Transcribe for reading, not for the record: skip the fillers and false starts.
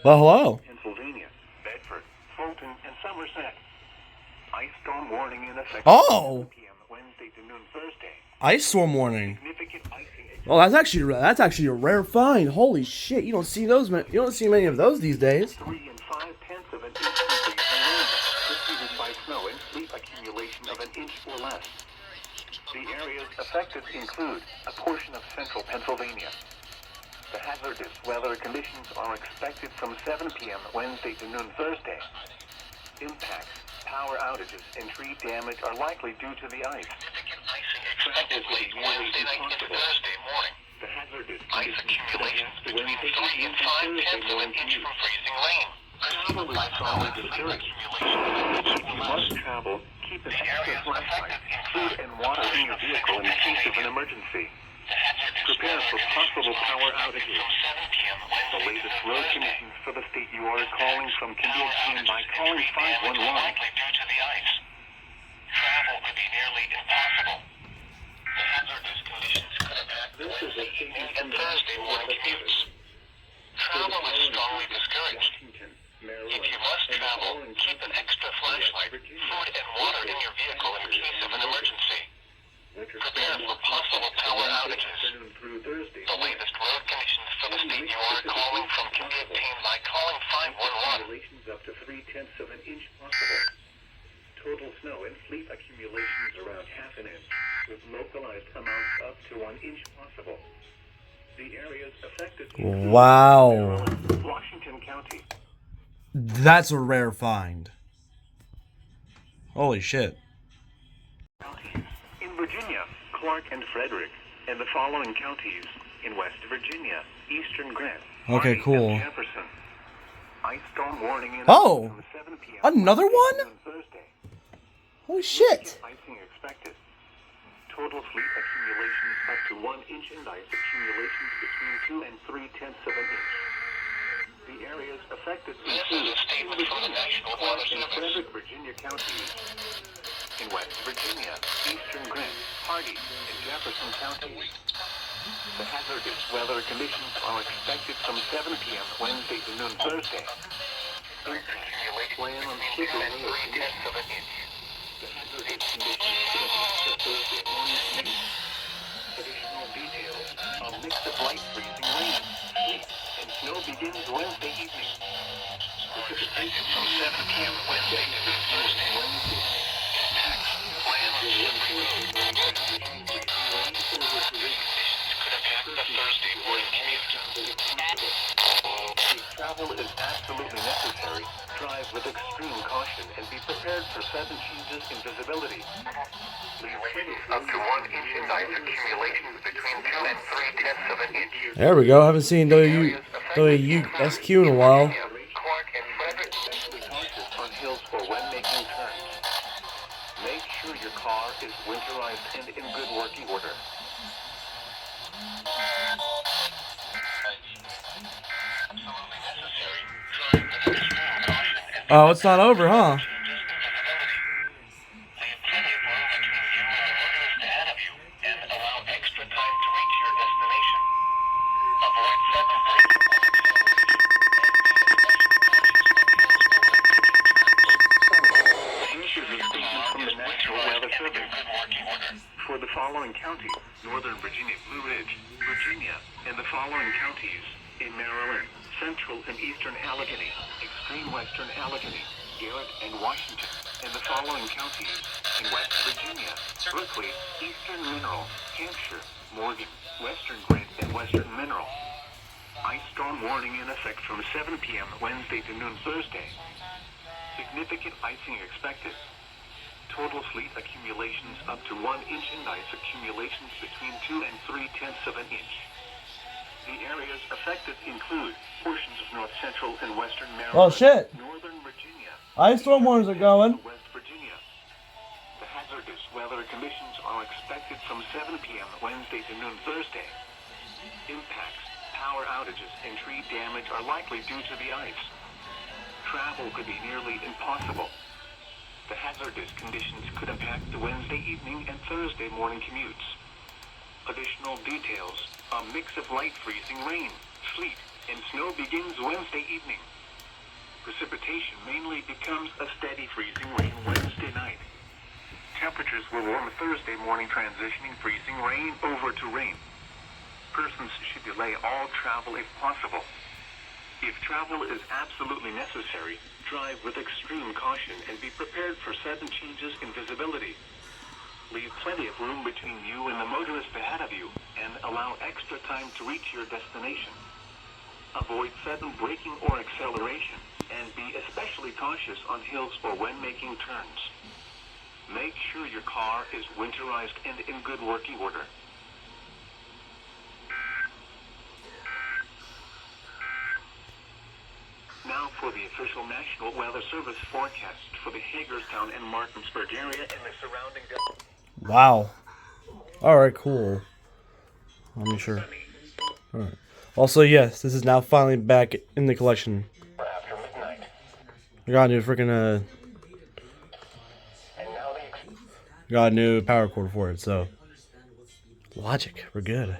Well, hello. Pennsylvania, Bedford, Fulton, and Somerset. Ice storm warning in effect. Oh, 7 p.m. Wednesday to noon Thursday. ice storm warning. Significant icing. Well, that's actually a rare find. Holy shit! You don't see those. You don't see many of those these days. 3 and 5/10 of an inch increase in rain, preceded by snow and sleet accumulation of an inch or less. The areas affected include a portion of central Pennsylvania. The hazardous weather conditions are expected from 7 p.m. Wednesday to noon Thursday. Impacts, power outages, and tree damage are likely due to the ice. Significant icing expected late Wednesday night into Thursday morning. The hazardous Ice accumulations between 3 and 5/10 of an inch from freezing rain. Travel is strongly discouraged. If you must travel, keep an extra flashlight, food, and water in your vehicle in case of an emergency. Prepare for possible power outages. The latest road conditions for the state you are calling from can be obtained by calling 511. Likely due to the ice. Travel could be nearly impossible. The hazardous conditions could impact This is a statement and from the Thursday National morning Weather commutes. Service. Travel is strongly discouraged. Washington, If Maryland, you must and the travel, following keep an extra flashlight, food, and water in your vehicle in case of an emergency. Prepare for possible power outages. Through Thursday. The latest road conditions for the state you are calling from can be obtained by calling 511. Accumulations up to 3/10 of an inch possible. Total snow and sleet accumulations around half an inch, with localized amounts up to 1 inch possible. The areas affected include Wow, Washington County, that's a rare find. Holy shit. counties. In Virginia, Clark and Frederick, and the following counties. In West Virginia, Eastern Grant, Okay, Hardy, cool. and Jefferson. Ice storm warning in Oh, from 7 p.m. another one? on Thursday. Holy shit. Icing expected. Total sleet accumulations up to 1 inch and ice accumulations between 2 and 3/10 of an inch. The areas affected This is include a statement from the National Weather in Service. Frederick, Virginia counties. In West Virginia, Eastern Grant, Hardy, and Jefferson counties. The hazardous weather conditions are expected from 7 p.m. Wednesday to noon Thursday. Plan on skipping any of the 3/10 of an inch. the hazardous conditions could affect the Thursday morning commute. Additional details, a mix of light freezing rain, sleet, and snow begins Wednesday evening. Expected from 7 p.m. Wednesday to noon Thursday. Impacts, plan on slippery roads. Conditions could impact the Thursday morning commute. If travel is absolutely necessary, drive with extreme caution and be prepared for sudden changes in visibility. Up to 1 inch in ice accumulations between 2 and 3/10 of an inch. There we go. I haven't seen WSQ in a while. Clark and Frederick. Especially cautious on hills or when making turns. Make sure your car is winterized and in good working order. Absolutely necessary. Drive with extreme caution and Oh, it's not over, huh? changes in visibility. Leave plenty of room between you and the motorist ahead of you and allow extra time to reach your destination. Avoid sudden braking or acceleration and be especially cautious on hills or when making turns. This is a statement from the National Weather Service. Good working order. For the following counties, Northern Virginia, Blue Ridge, Virginia, and the following counties in Maryland, Central and Eastern Allegheny, Extreme Western Allegheny, Garrett and Washington, and the following counties in West Virginia, Berkeley, Eastern Mineral, Hampshire, Morgan, Western Grant, and Western Mineral. Ice storm warning in effect from 7 p.m. Wednesday to noon Thursday. Significant icing expected. Total sleet accumulations up to 1 inch and ice accumulations between 2 and 3/10 of an inch. The areas affected include portions of north central and western Maryland, Oh, shit. northern Virginia, Ice storm warnings are going. West Virginia. The hazardous weather conditions are expected from 7 p.m. Wednesday to noon Thursday. Impacts, power outages, and tree damage are likely due to the ice. Travel could be nearly impossible. The hazardous conditions could impact the Wednesday evening and Thursday morning commutes. Additional details, a mix of light freezing rain, sleet, and snow begins Wednesday evening. Precipitation mainly becomes a steady freezing rain Wednesday night. Temperatures will warm Thursday morning, transitioning freezing rain over to rain. Persons should delay all travel if possible. If travel is absolutely necessary, drive with extreme caution and be prepared for sudden changes in visibility. Leave plenty of room between you and the motorist ahead of you, and allow extra time to reach your destination. Avoid sudden braking or acceleration, and be especially cautious on hills or when making turns. Make sure your car is winterized and in good working order. Now for the official National Weather Service forecast for the Hagerstown and Martinsburg area and the surrounding... Wow. Alright, cool. Let me sure. Alright. Also, yes, this is now finally back in the collection. After midnight. I got a new freaking, And now got a new power cord for it, so. Logic, we're good.